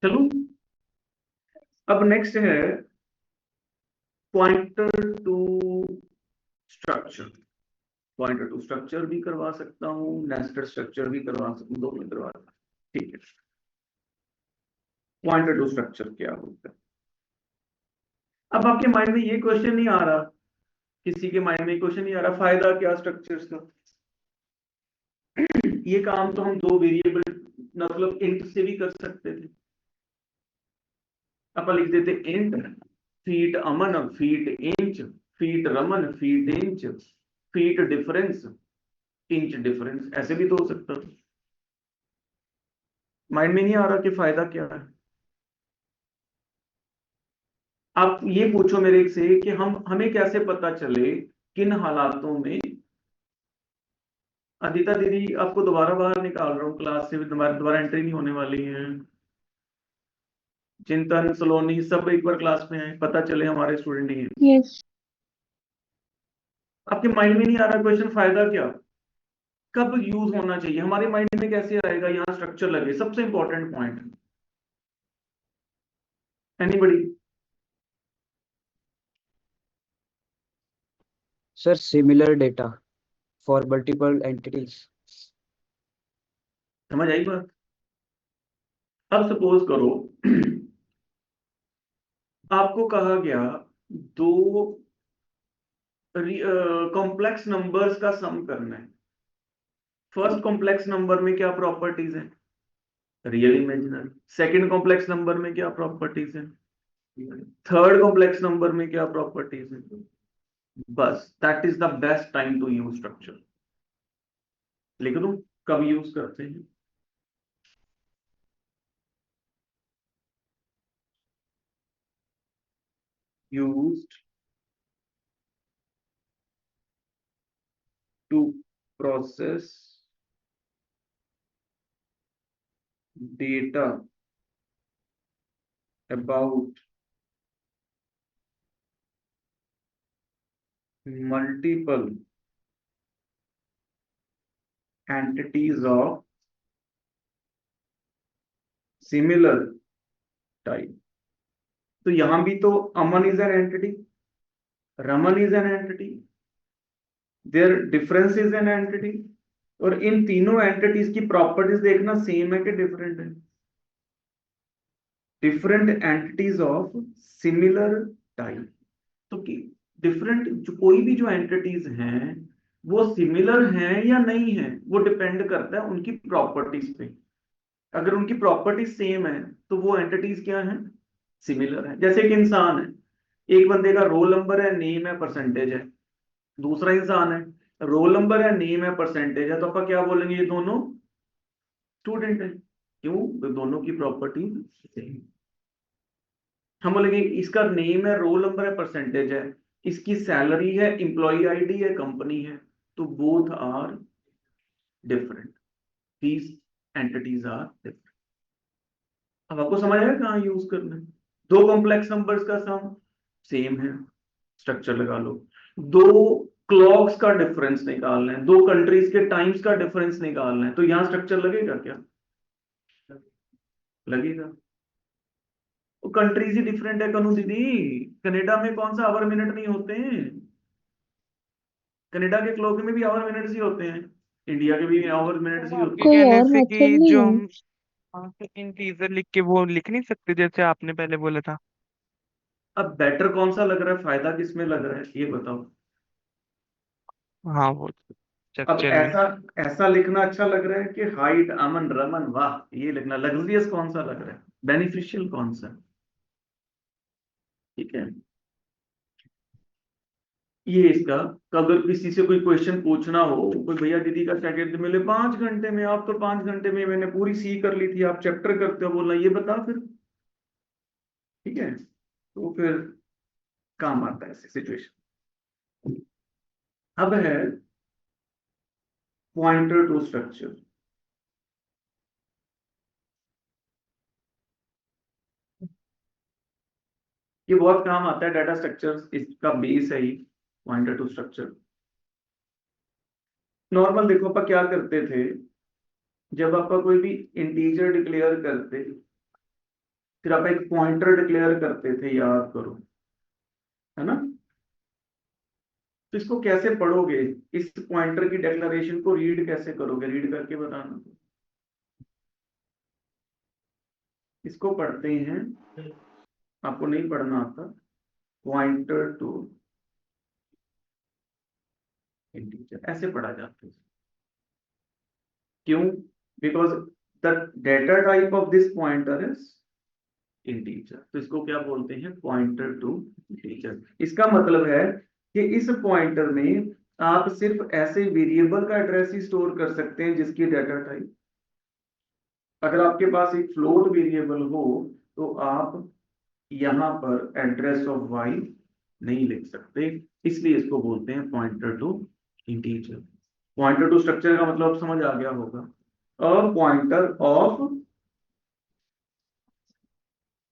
चलो, अब नेक्स्ट है pointer to structure. Pointer to structure भी करवा सकता हूँ, नेस्टेड स्ट्रक्चर भी करवा सकता हूँ, दोनों करवा सकता हूँ। ठीक है, पॉइंटर टू स्ट्रक्चर क्या होता है? अब आपके माइंड में ये क्वेश्चन नहीं आ रहा, किसी के माइंड में क्वेश्चन नहीं आ रहा फायदा क्या स्ट्रक्चर्स का? ये काम तो हम दो वेरिएबल मतलब इंट से भी कर सकते थे। अपन लिख देते int feet Aman feet inch, feet Raman feet inch, feet difference inch difference, ऐसे भी तो हो सकता था। माइंड में नहीं आ रहा कि फायदा क्या है? आप ये पूछो मेरे से कि हम हमें कैसे पता चले किन हालातों में। अदिता दीदी आपको दोबारा बाहर निकाल रहा हूँ क्लास से, दोबारा एंट्री नहीं होने वाली है। चिंतन सलोनी सब एक बार क्लास में आए, पता चले हमारे स्टूडेंट ही हैं। यस आपके माइंड में नहीं आ रहा क्वेश्चन फायदा क्या, कब यूज होना चाहिए? हमारे माइंड में कैसे आएगा, यहाँ स्ट्रक्चर लगे, सबसे important point. Anybody? Sir similar data. for multiple entities. समझ आई बात? अब सपोज करो आपको कहा गया दो कॉम्प्लेक्स नंबर्स का सम करना है। फर्स्ट कॉम्प्लेक्स नंबर में क्या प्रॉपर्टीज है? Real imaginary. Second complex number में क्या प्रॉपर्टीज है? थर्ड कॉम्प्लेक्स नंबर में क्या प्रॉपर्टीज है? बस that is the best time to use structure. लिख दूं कब यूज करते हैं? used to process data about multiple entities of similar type। तो यहां भी तो Aman is an entity, Raman is an entity, their difference is an entity, और इन तीनों एंटिटीज की प्रॉपर्टीज देखना सेम है कि डिफरेंट है? Different entities of similar type. तो डिफरेंट जो कोई भी जो एंटिटीज हैं वो सिमिलर हैं या नहीं है वो डिपेंड करता है उनकी प्रॉपर्टीज पे। अगर उनकी प्रॉपर्टीज सेम है तो वो एंटिटीज क्या हैं? सिमिलर है। जैसे एक इंसान है, एक बंदे का रोल नंबर है, नेम है, परसेंटेज है। दूसरा इंसान है, रोल नंबर है, नेम है, परसेंटेज है। तो आप क्या बोलेंगे? ये दोनों स्टूडेंट है। क्यों? तो दोनों की प्रॉपर्टी सेम। हम बोलेंगे इसका नेम है, रोल नंबर है, परसेंटेज है, इसकी सैलरी है, एम्प्लॉय आईडी है, कंपनी है, तो both are different, these entities are different. अब आपको समझ आया कहाँ यूज करना है? दो कॉम्प्लेक्स नंबर्स का सम सेम है, स्ट्रक्चर लगा लो। दो क्लॉक्स का डिफरेंस निकालना है, दो कंट्रीज के टाइम्स का डिफरेंस निकालना है, तो यहां स्ट्रक्चर लगेगा क्या? लगेगा। तो कंट्रीज ही डिफरेंट है कनु दीदी। कनाडा में कौन सा आवर मिनट नहीं होते हैं? कनाडा के क्लॉक में भी आवर मिनट्स ही होते हैं, इंडिया के भी आवर मिनट्स ही होते आपके हैं। कोई कहने और से मतलब कि नहीं जो है? हम इंटीजर लिख के वो लिख नहीं सकते जैसे आपने पहले बोला था? अब बेटर कौन सा लग रहा है, फायदा किसमें लग रहा है, ये बताओ। हाँ वो अब स्ट्रक्चर में। ऐसा ऐसा लिखना अच्छा लग रहा है कि हाइट अमन रमन वाह, ये लिखना लग्जरियस कौन सा लग रहा है, बेनिफिशियल कौन सा? ठीक है, ये इसका। अगर किसी से कोई क्वेश्चन पूछना हो, कोई भैया दीदी का क्या कहते मिले 5 घंटे में, आप तो 5 घंटे में मैंने पूरी सी कर ली थी, आप चैप्टर करते हो, बोलना ये बता फिर। ठीक है, तो फिर काम आता है ऐसी सिचुएशन। अब है पॉइंटर टू स्ट्रक्चर। ये बहुत काम आता है डाटा स्ट्रक्चर, इसका बेस है ही पॉइंटर टू स्ट्रक्चर। नॉर्मल देखो आप क्या करते थे, जब आप कोई भी इंटीजर डिक्लेयर करते, फिर आप एक पॉइंटर डिक्लेयर करते थे, याद करो, है ना? तो इसको कैसे पढ़ोगे? इस पॉइंटर की डिक्लेरेशन को रीड कैसे करोगे? रीड करके बताना। इसको पढ़ते हैं, आपको नहीं पढ़ना आता, पॉइंटर टू इंटीजर ऐसे पढ़ा जाता है। क्यों? Because the data type of this pointer is integer. तो इसको क्या बोलते हैं? Pointer to integer. इसका मतलब है कि इस पॉइंटर में आप सिर्फ ऐसे वेरिएबल का एड्रेस ही स्टोर कर सकते हैं जिसकी डेटा टाइप, अगर आपके पास एक फ्लोट वेरिएबल हो तो आप यहां पर एड्रेस ऑफ वाई नहीं लिख सकते, इसलिए इसको बोलते हैं pointer to integer. Pointer to structure का मतलब समझ आ गया होगा। A pointer of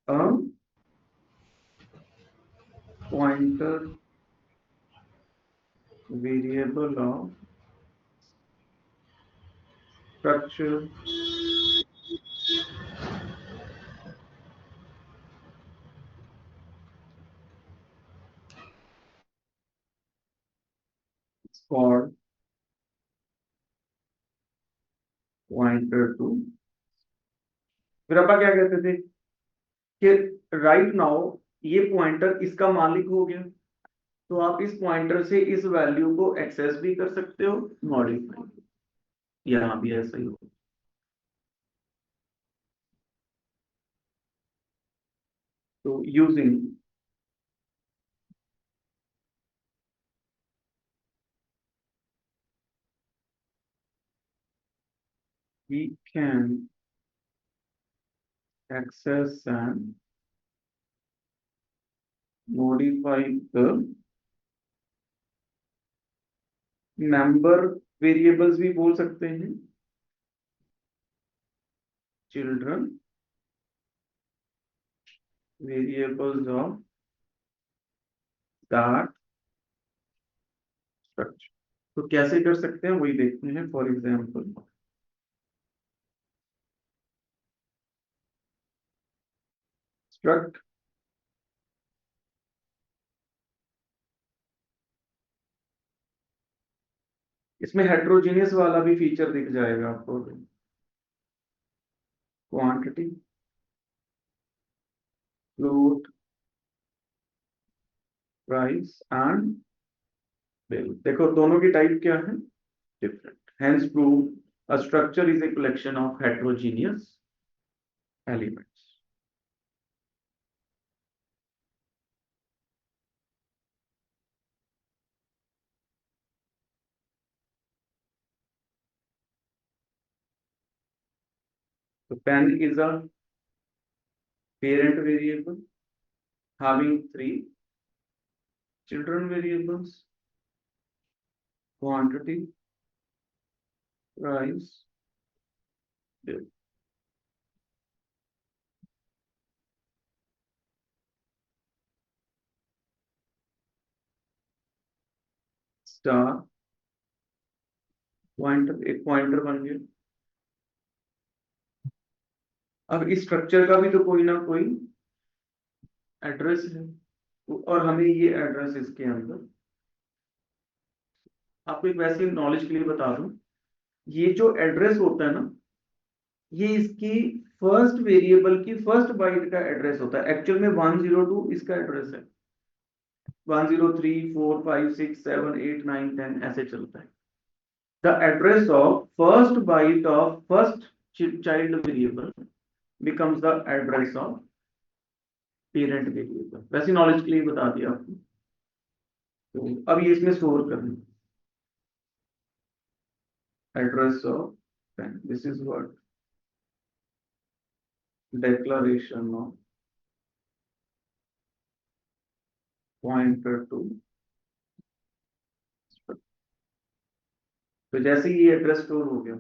a pointer variable of structure called pointer to. फिर अपा क्या कहते थे कि राइट नाउ ये पॉइंटर इसका मालिक हो गया, तो आप इस पॉइंटर से इस वैल्यू को एक्सेस भी कर सकते हो, मॉडिफाई। यहाँ भी ऐसा ही होगा। तो using we can access and modify the member variables भी बोल सकते हैं, children variables of that structure। तो कैसे कर सकते हैं वही देखते हैं। फॉर एग्जाम्पल struct इसमें हेट्रोजीनियस वाला भी फीचर दिख जाएगा आपको, quantity float price and bill. देखो दोनों की टाइप क्या है, different. Hence prove a structure is a collection of heterogeneous elements. So pen is a parent variable having three children variables: quantity, price, bill। Star pointer, एक pointer बन गया। अब इस स्ट्रक्चर का भी तो कोई ना कोई एड्रेस है, और हमें ये एड्रेस इसके अंदर, आपको एक वैसे नॉलेज के लिए बता दूं, ये जो एड्रेस होता है ना, ये इसकी फर्स्ट वेरिएबल की फर्स्ट बाइट का एड्रेस होता है। एक्चुअल में 102 इसका एड्रेस है, 103 4 5 6 7 8 9 10 ऐसे चलता है। The address of first byte of first child variable becomes the address of parent variable। वैसे नॉलेज के लिए बता दिया आपको। तो अब ये इसमें स्टोर करना, address of parent, this is what declaration of pointer to। तो जैसे ही ये एड्रेस स्टोर हो गया,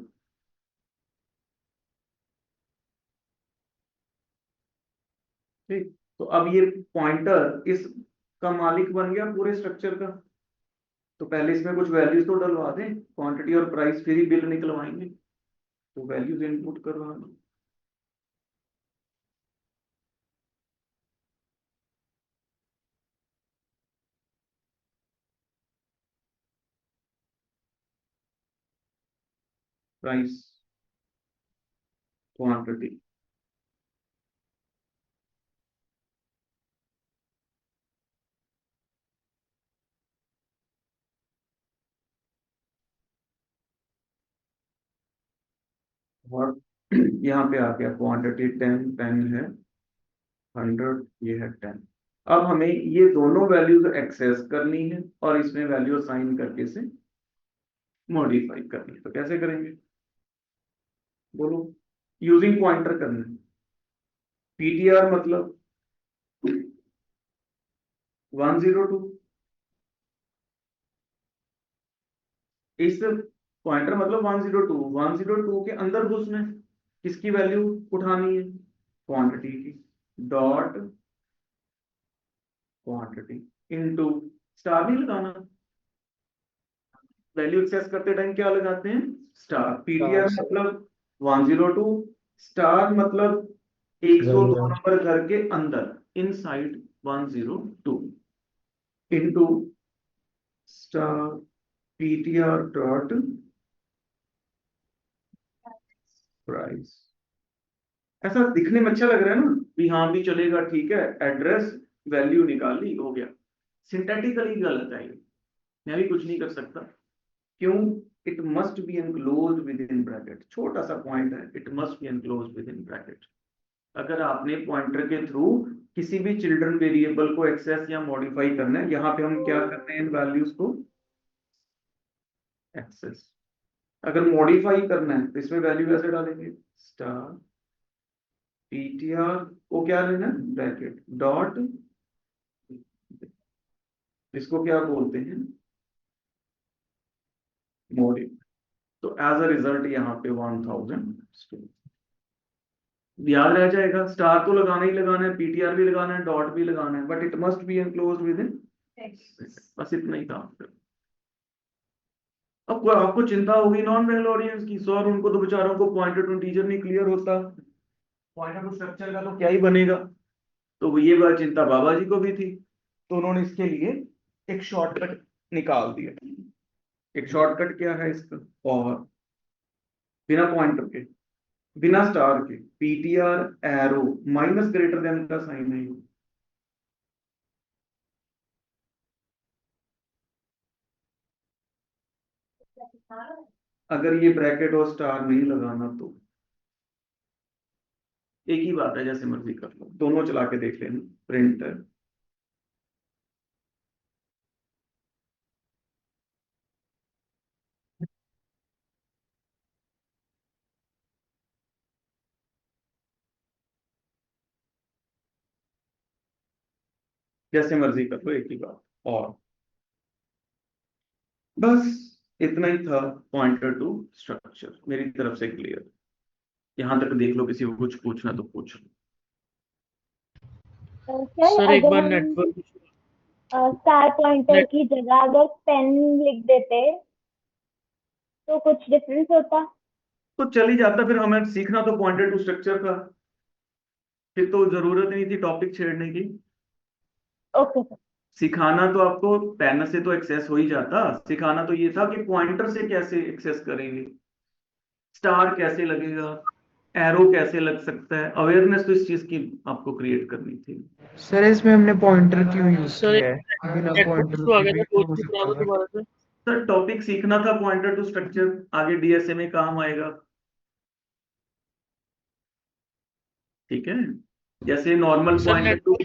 ठीक, तो अब ये पॉइंटर इस का मालिक बन गया पूरे स्ट्रक्चर का। तो पहले इसमें कुछ वैल्यूज तो डलवा दें, क्वांटिटी और प्राइस, फिर ही बिल निकलवाएंगे। तो वैल्यूज इनपुट करवा दो। प्राइस, क्वांटिटी, और यहाँ पे आ गया क्वांटिटी 10, पेन है 100, ये है 10। अब हमें ये दोनों वैल्यूज एक्सेस करनी है और इसमें वैल्यू असाइन करके से मॉडिफाई करनी है। तो कैसे करेंगे बोलो, यूजिंग पॉइंटर करना है। पीटीआर मतलब 102, इस पॉइंटर मतलब 102, 102 के अंदर घुसना है, किसकी वैल्यू उठानी है, क्वांटिटी की, डॉट क्वांटिटी इनटू, स्टार नहीं लगाना, वैल्यू एक्सेस करते टाइम क्या लगाते हैं, स्टार। पीटीआर मतलब 102, स्टार मतलब 102 नंबर घर के अंदर, inside 102, into star PTR dot price. ऐसा दिखने में अच्छा लग रहा है ना, भी हाँ भी चलेगा, ठीक है, एड्रेस वैल्यू निकाली, हो गया। सिंथेटिकली गलत है ये, मैं भी कुछ नहीं कर सकता। क्यों? It must be enclosed with in bracket, छोटा सा पॉइंट है, it must be enclosed with in bracket. अगर आपने पॉइंटर के थ्रू किसी भी चिल्ड्रन वेरिएबल को एक्सेस या मॉडिफाई करना है, यहाँ पे हम क्या करते हैं, इन वैल्यूज को एक्सेस। अगर मॉडिफाई करना है तो इसमें वैल्यू कैसे डालेंगे, स्टार ptr को क्या लेना है, ब्रैकेट डॉट, इसको क्या बोलते हैं, मॉडिफाई। तो एज अ रिजल्ट यहाँ पे 1000 याद रह जाएगा। स्टार तो लगाना ही लगाना है, पीटीआर भी लगाना है, डॉट भी लगाना है, but it must be enclosed with in, बस इतना ही काम कर। अब आपको चिंता होगी नॉन बेंगलोरियंस की, सर उनको तो बेचारों को पॉइंटर टू इंटीजर नहीं क्लियर होता, पॉइंटर टू स्ट्रक्चर का तो क्या ही बनेगा। तो ये बात चिंता बाबा जी को भी थी, तो उन्होंने इसके लिए एक शॉर्टकट निकाल दिया। एक शॉर्टकट क्या है इसका, और बिना पॉइंटर के, बिना स्टार के, PTR arrow minus greater than का साइन है। अगर ये ब्रैकेट और स्टार नहीं लगाना तो एक ही बात है, जैसे मर्जी कर लो, दोनों चला के देख लेना, प्रिंटर। जैसे मर्जी कर लो, एक ही बात। और बस इतना ही था पॉइंटर टू स्ट्रक्चर, मेरी तरफ से क्लियर। यहां तक देख लो, किसी को कुछ पूछना तो पूछ लो। सर सर एक अगर बार हम नेटवर्क स्टार पॉइंटर की जगह अगर पेन लिख देते तो कुछ डिफरेंस होता? तो चल ही जाता, फिर हमें सीखना तो पॉइंटर टू स्ट्रक्चर का, फिर तो जरूरत नहीं थी टॉपिक छेड़ने की। Okay sir. सिखाना तो आपको पेन से तो एक्सेस हो ही जाता, सिखाना तो ये था कि पॉइंटर से कैसे एक्सेस करेंगे, स्टार कैसे लगेगा, एरो कैसे लग सकता है, अवेयरनेस तो इस चीज की आपको क्रिएट करनी थी। सर इसमें हमने पॉइंटर क्यों यूज सर किया है, बिना नेटवर्क पॉइंटर इशू आ के गया भी था, तो गो हो थ्रू करा सकता दो था। दोबारा से। सर टॉपिक सीखना था पॉइंटर टू स्ट्रक्चर, आगे डीएसए में काम आएगा, ठीक है। जैसे normal sir pointer to,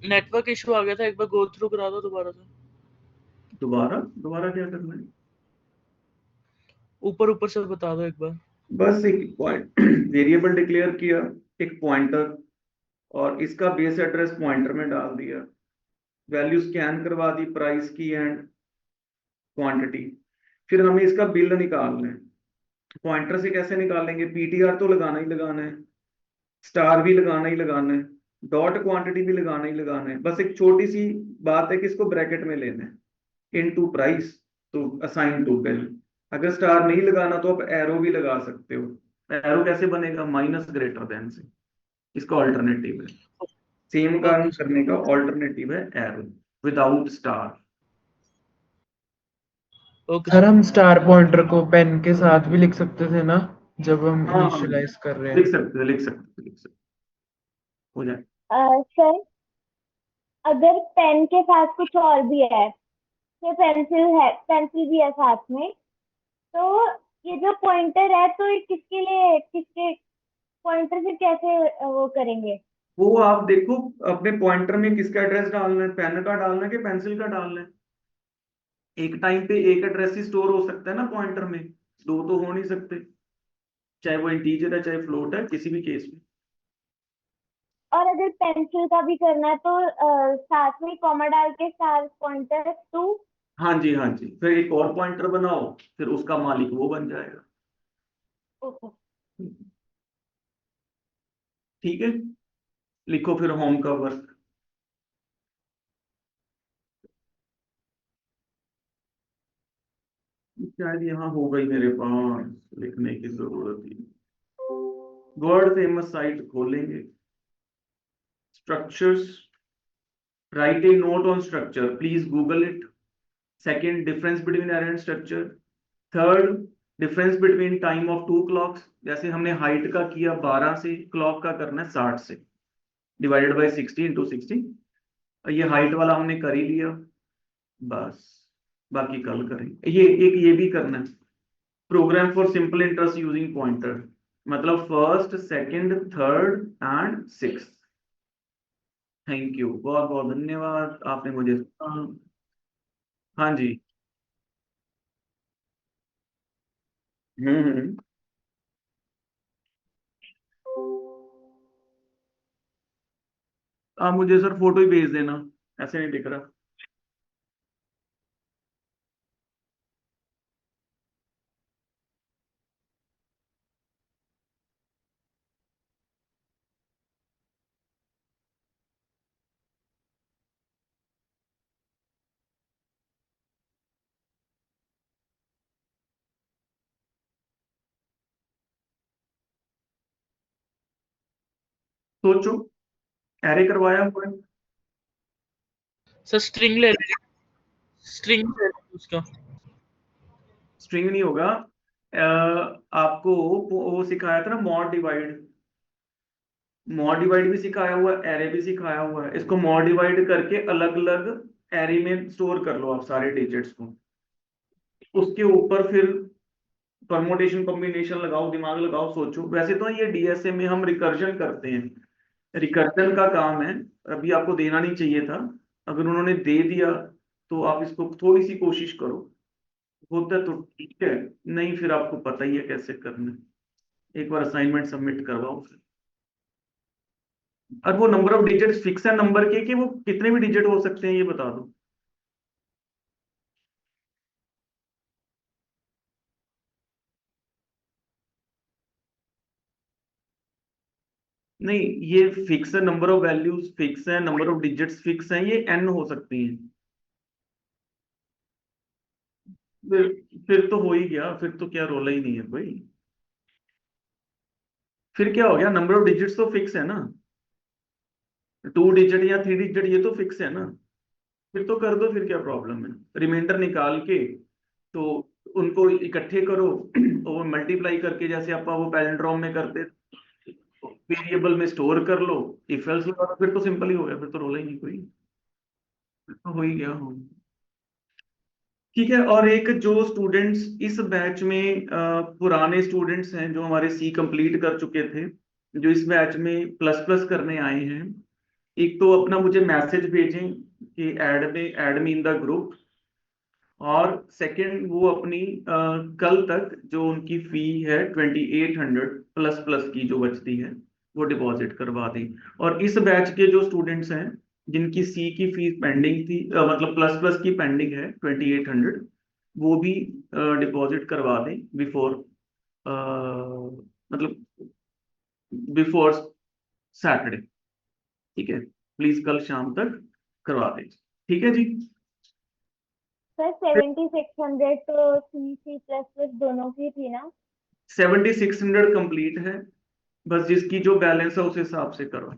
network issue आ गया था, एक बार गो थ्रू करा दो दोबारा से। दोबारा दोबारा क्या करना है, ऊपर ऊपर से बता दो एक बार। बस एक पॉइंट वेरिएबल डिक्लेयर किया, एक पॉइंटर, और इसका बेस एड्रेस पॉइंटर में डाल दिया, वैल्यू स्कैन करवा दी प्राइस की एंड क्वांटिटी। फिर हमें इसका बिल निकालना है। पॉइंटर से कैसे निकालेंगे, पीटीआर तो लगाना ही लगाना है, स्टार भी लगाना ही लगाना है, डॉट क्वांटिटी भी लगाना ही लगाना है। बस एक छोटी सी बात है कि इसको ब्रैकेट में लेना है, इन टू प्राइस तो असाइन टू बिल। अगर स्टार नहीं लगाना तो आप एरो भी लगा सकते हो। एरो कैसे बनेगा, माइनस ग्रेटर देन से, इसका ऑल्टरनेटिव है, सेम काम ओके सर। करने का ऑल्टरनेटिव है arrow without star. Okay sir sir. हम स्टार पॉइंटर को पेन के साथ भी लिख सकते थे ना, जब हम हाँ हाँ, इनिशियलाइज कर रहे लिख हैं। सकते हो, लिख सकते हो, लिख सकते हो, हो जाए। सर अगर पेन के साथ कुछ और भी है, ये पेंसिल है, पेंसिल भी है साथ में, तो ये जो पॉइंटर है तो ये किसके लिए, किसके पॉइंटर से कैसे वो करेंगे? वो आप देखो अपने पॉइंटर में किसका एड्रेस डालना है, पेन का डालना है कि पेंसिल का डालना है। एक टाइम पे एक एड्रेस ही स्टोर हो सकता है ना पॉइंटर में, दो तो हो नहीं सकते, चाहे वो इंटीजर है चाहे फ्लोट है, किसी भी केस में। और अगर पेंसिल का भी करना है तो साथ में कॉमा डाल के स्टार पॉइंटर टू। हाँ जी, हाँ जी, फिर एक और पॉइंटर बनाओ, फिर उसका मालिक वो बन जाएगा। ओके। ठीक है, लिखो फिर होम का वर्क। शायद यहाँ हो गई मेरे पास, लिखने की जरूरत ही। वर्ड फेमस साइट खोलेंगे, structures, write a note on structure, please google it. Second, difference between array and structure. Third, difference between time of two clocks, जैसे हमने हाइट का किया 12 से, क्लॉक का करना है 60 से, डिवाइडेड बाय 60 इंटू 60। ये हाइट वाला हमने कर ही लिया, बस बाकी कल करेंगे। ये भी करना है, program for simple interest using pointer, मतलब first, second, third and sixth. Thank you, बहुत बहुत धन्यवाद, आपने मुझे सुना। हाँ जी। हम्म। आप मुझे सर फोटो ही भेज देना, ऐसे नहीं दिख रहा। सोचो, एरे करवाया हुआ है। सर स्ट्रिंग ले लेंगे, स्ट्रिंग ले लेंगे उसका। स्ट्रिंग नहीं होगा। आपको वो सिखाया था ना, मॉड डिवाइड भी सिखाया हुआ है, एरे भी सिखाया हुआ है। इसको मॉड डिवाइड करके अलग अलग एरे में स्टोर कर लो आप सारे डिजिट्स को, उसके ऊपर फिर परमोटेशन कॉम्बिनेशन लगाओ, दिमाग लगाओ, सोचो। वैसे तो ये डीएसए में हम रिकर्जन करते हैं, रिकर्जन का काम है, अभी आपको देना नहीं चाहिए था, अगर उन्होंने दे दिया तो आप इसको थोड़ी सी कोशिश करो, होता तो ठीक है, नहीं फिर आपको पता ही है कैसे करना है। एक बार असाइनमेंट सबमिट करवाओ फिर। और वो नंबर ऑफ डिजिट्स फिक्स है नंबर के, कि वो कितने भी डिजिट हो सकते हैं, ये बता दो। नहीं, ये फिक्स है, नंबर ऑफ वैल्यूज फिक्स है, नंबर ऑफ डिजिट्स फिक्स है, ये एन हो सकती है। फिर फिर तो हो ही गया, फिर तो क्या रोला ही नहीं है भाई। फिर क्या हो गया, नंबर ऑफ डिजिट्स तो फिक्स है ना, 2 डिजिट या 3 डिजिट, ये तो फिक्स है ना। फिर तो कर दो, फिर क्या प्रॉब्लम है, रिमाइंडर निकाल के तो उनको इकट्ठे करो और मल्टीप्लाई करके, जैसे आप वो पैलिंड्रोम में करते, वेरिएबल में स्टोर कर लो, इफ एल्स लगा दो, फिर तो सिंपल ही हो गया, फिर तो रोला ही नहीं कोई, फिर तो हो ही गया। हो ठीक है। और एक जो स्टूडेंट्स इस बैच में पुराने स्टूडेंट्स हैं, जो हमारे सी कंप्लीट कर चुके थे, जो इस बैच में प्लस प्लस करने आए हैं, एक तो अपना मुझे मैसेज भेजें कि add me in the group, और सेकंड वो अपनी कल तक जो उनकी फी है 2800 प्लस प्लस की जो बचती है, वो डिपॉजिट करवा दें। और इस बैच के जो स्टूडेंट्स हैं जिनकी सी की फीस पेंडिंग थी, मतलब प्लस प्लस की पेंडिंग है 2800, वो भी डिपॉजिट करवा दें बिफोर, मतलब बिफोर सैटरडे। ठीक है, प्लीज कल शाम तक करवा दें, ठीक है जी। सर 7600 तो सी प्लस प्लस दोनों की थी ना? 7600 कंप्लीट है, बस जिसकी जो बैलेंस है उस हिसाब से करो।